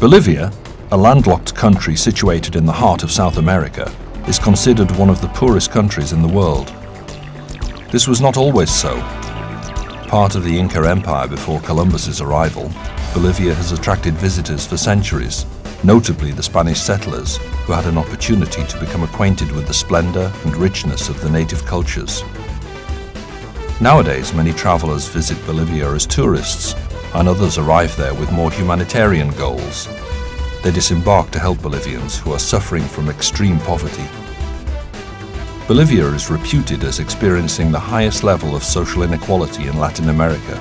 Bolivia, a landlocked country situated in the heart of South America, is considered one of the poorest countries in the world. This was not always so. Part of the Inca Empire before Columbus's arrival, Bolivia has attracted visitors for centuries, notably the Spanish settlers, who had an opportunity to become acquainted with the splendor and richness of the native cultures. Nowadays, many travelers visit Bolivia as tourists, and others arrive there with more humanitarian goals. They disembark to help Bolivians who are suffering from extreme poverty. Bolivia is reputed as experiencing the highest level of social inequality in Latin America.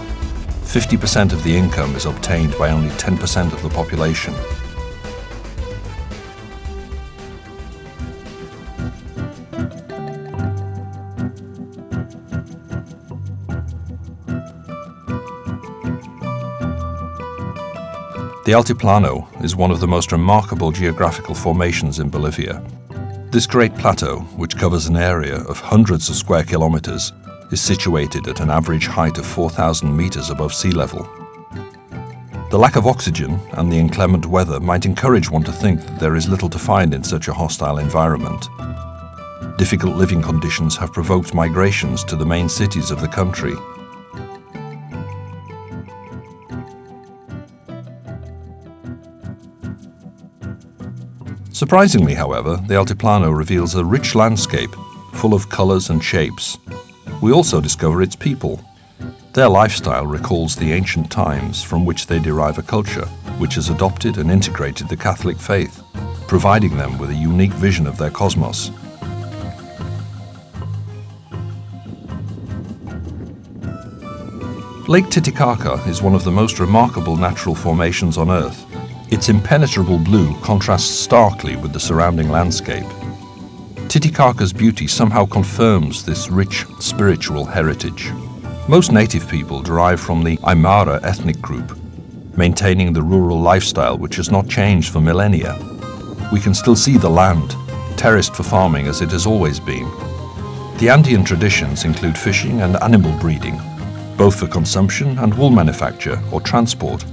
50% of the income is obtained by only 10% of the population. The Altiplano is one of the most remarkable geographical formations in Bolivia. This great plateau, which covers an area of hundreds of square kilometers, is situated at an average height of 4,000 meters above sea level. The lack of oxygen and the inclement weather might encourage one to think that there is little to find in such a hostile environment. Difficult living conditions have provoked migrations to the main cities of the country. Surprisingly, however, the Altiplano reveals a rich landscape full of colors and shapes. We also discover its people. Their lifestyle recalls the ancient times from which they derive a culture which has adopted and integrated the Catholic faith, providing them with a unique vision of their cosmos. Lake Titicaca is one of the most remarkable natural formations on Earth. Its impenetrable blue contrasts starkly with the surrounding landscape. Titicaca's beauty somehow confirms this rich spiritual heritage. Most native people derive from the Aymara ethnic group, maintaining the rural lifestyle which has not changed for millennia. We can still see the land, terraced for farming as it has always been. The Andean traditions include fishing and animal breeding, both for consumption and wool manufacture or transport.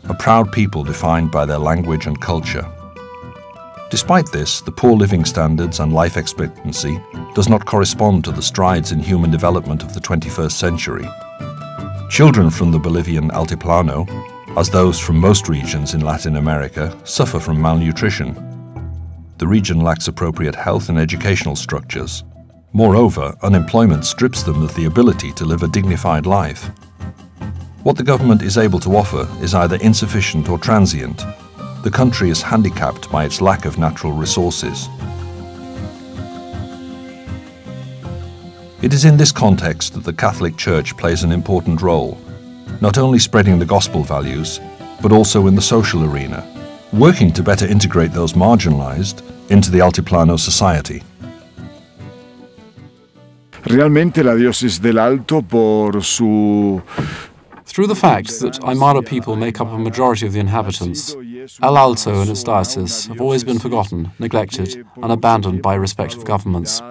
A proud people defined by their language and culture. Despite this, the poor living standards and life expectancy does not correspond to the strides in human development of the 21st century. Children from the Bolivian Altiplano, as those from most regions in Latin America, suffer from malnutrition. The region lacks appropriate health and educational structures. Moreover, unemployment strips them of the ability to live a dignified life. What the government is able to offer is either insufficient or transient. The country is handicapped by its lack of natural resources. It is in this context that the Catholic Church plays an important role, not only spreading the gospel values, but also in the social arena, working to better integrate those marginalized into the Altiplano society. Realmente la diócesis del Alto por su Through the fact that Aymara people make up a majority of the inhabitants, El Alto and its diocese have always been forgotten, neglected, and abandoned by respective governments.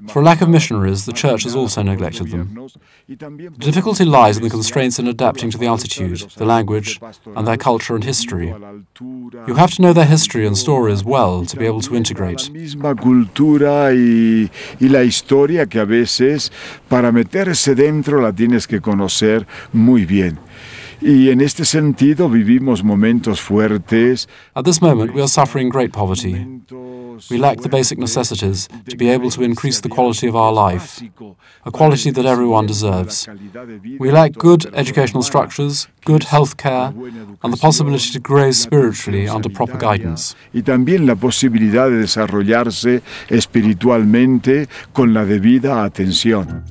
For lack of missionaries, the Church has also neglected them. The difficulty lies in the constraints in adapting to the altitude, the language, and their culture and history. You have to know their history and stories well to be able to integrate. La cultura y la historia que a veces para meterse dentro la tienes que conocer muy bien. Y en este sentido vivimos momentos fuertes. At this moment, we are suffering great poverty. We lack the basic necessities to be able to increase the quality of our life, a quality that everyone deserves. We lack good educational structures, good health care, and the possibility to grow spiritually under proper guidance. Y también la posibilidad de desarrollarse espiritualmente con la debida atención.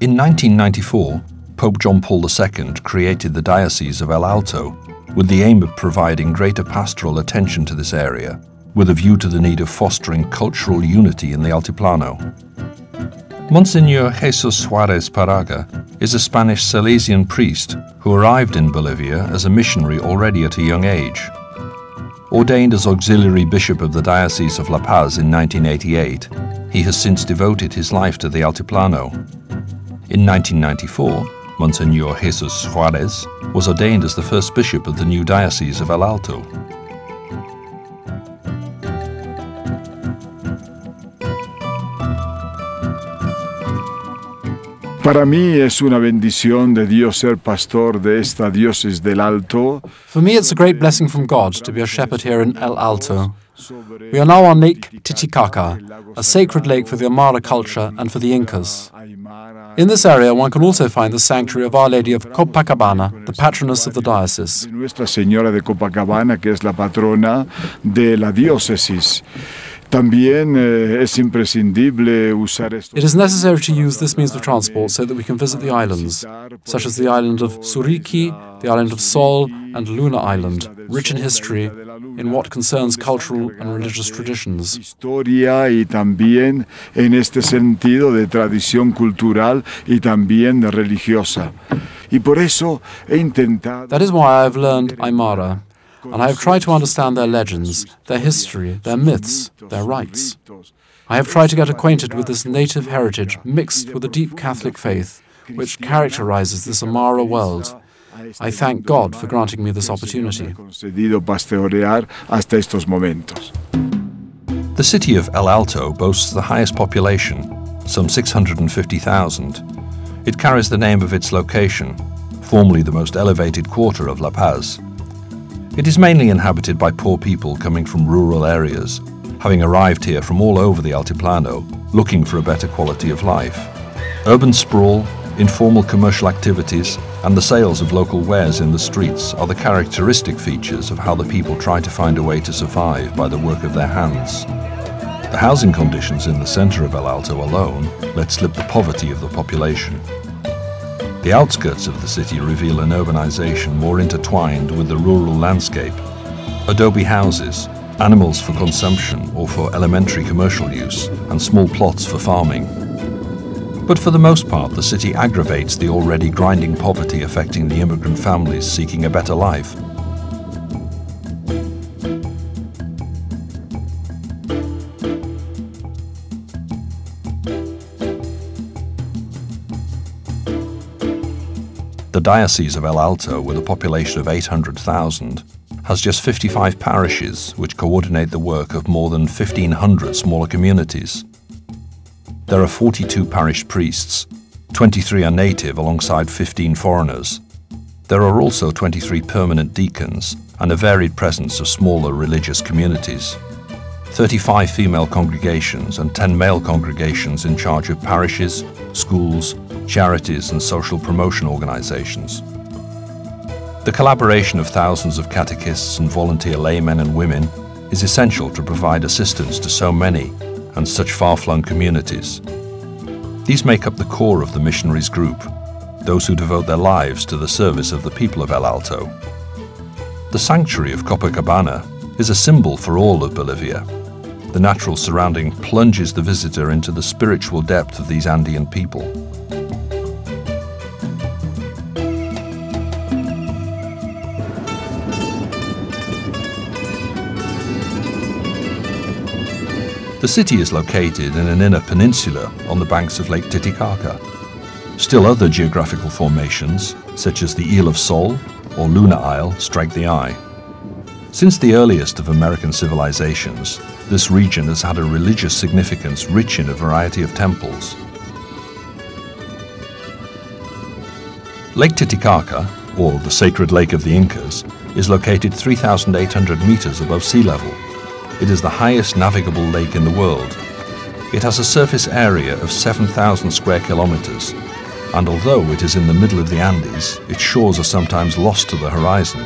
In 1994, Pope John Paul II created the Diocese of El Alto with the aim of providing greater pastoral attention to this area, with a view to the need of fostering cultural unity in the Altiplano. Msgr Jesus Juarez is a Spanish Salesian priest who arrived in Bolivia as a missionary already at a young age. Ordained as auxiliary bishop of the Diocese of La Paz in 1988, he has since devoted his life to the Altiplano. In 1994, Msgr Jesus Juarez was ordained as the first bishop of the new diocese of El Alto. Para mí es una bendición de Dios ser pastor de esta diócesis del Alto. For me, it's a great blessing from God to be a shepherd here in El Alto. We are now on Lake Titicaca, a sacred lake for the Aymara culture and for the Incas. In this area, one can also find the sanctuary of Our Lady of Copacabana, the patroness of the diocese. Nuestra Señora de Copacabana, que es la patrona de la diócesis. También es imprescindible usar esto. It is necessary to use this means of transport so that we can visit the islands, such as the island of Suriki, the island of Sol, and Luna Island, rich in history, in what concerns cultural and religious traditions. Historia y también en este sentido de tradición cultural y también de religiosa. Y por eso he intentado. That is why I have learned Aymara, and I have tried to understand their legends, their history, their myths, their rites. I have tried to get acquainted with this native heritage mixed with a deep Catholic faith, which characterizes this Aymara world. I thank God for granting me this opportunity. The city of El Alto boasts the highest population, some 650,000. It carries the name of its location, formerly the most elevated quarter of La Paz. It is mainly inhabited by poor people coming from rural areas, having arrived here from all over the Altiplano, looking for a better quality of life. Urban sprawl, informal commercial activities, and the sales of local wares in the streets are the characteristic features of how the people try to find a way to survive by the work of their hands. The housing conditions in the center of El Alto alone let slip the poverty of the population. The outskirts of the city reveal an urbanization more intertwined with the rural landscape. Adobe houses, animals for consumption or for elementary commercial use, and small plots for farming. But for the most part, the city aggravates the already grinding poverty affecting the immigrant families seeking a better life. The Diocese of El Alto, with a population of 800,000, has just 55 parishes which coordinate the work of more than 1,500 smaller communities. There are 42 parish priests, 23 are native alongside 15 foreigners. There are also 23 permanent deacons and a varied presence of smaller religious communities. 35 female congregations and 10 male congregations in charge of parishes, schools, charities and social promotion organizations. The collaboration of thousands of catechists and volunteer laymen and women is essential to provide assistance to so many and such far-flung communities. These make up the core of the missionaries group, those who devote their lives to the service of the people of El Alto. The sanctuary of Copacabana is a symbol for all of Bolivia. The natural surrounding plunges the visitor into the spiritual depth of these Andean people. The city is located in an inner peninsula on the banks of Lake Titicaca. Still other geographical formations, such as the Isle of Sol or Luna Isle, strike the eye. Since the earliest of American civilizations, this region has had a religious significance rich in a variety of temples. Lake Titicaca, or the Sacred Lake of the Incas, is located 3,800 meters above sea level. It is the highest navigable lake in the world. It has a surface area of 7,000 square kilometers, and although it is in the middle of the Andes, its shores are sometimes lost to the horizon.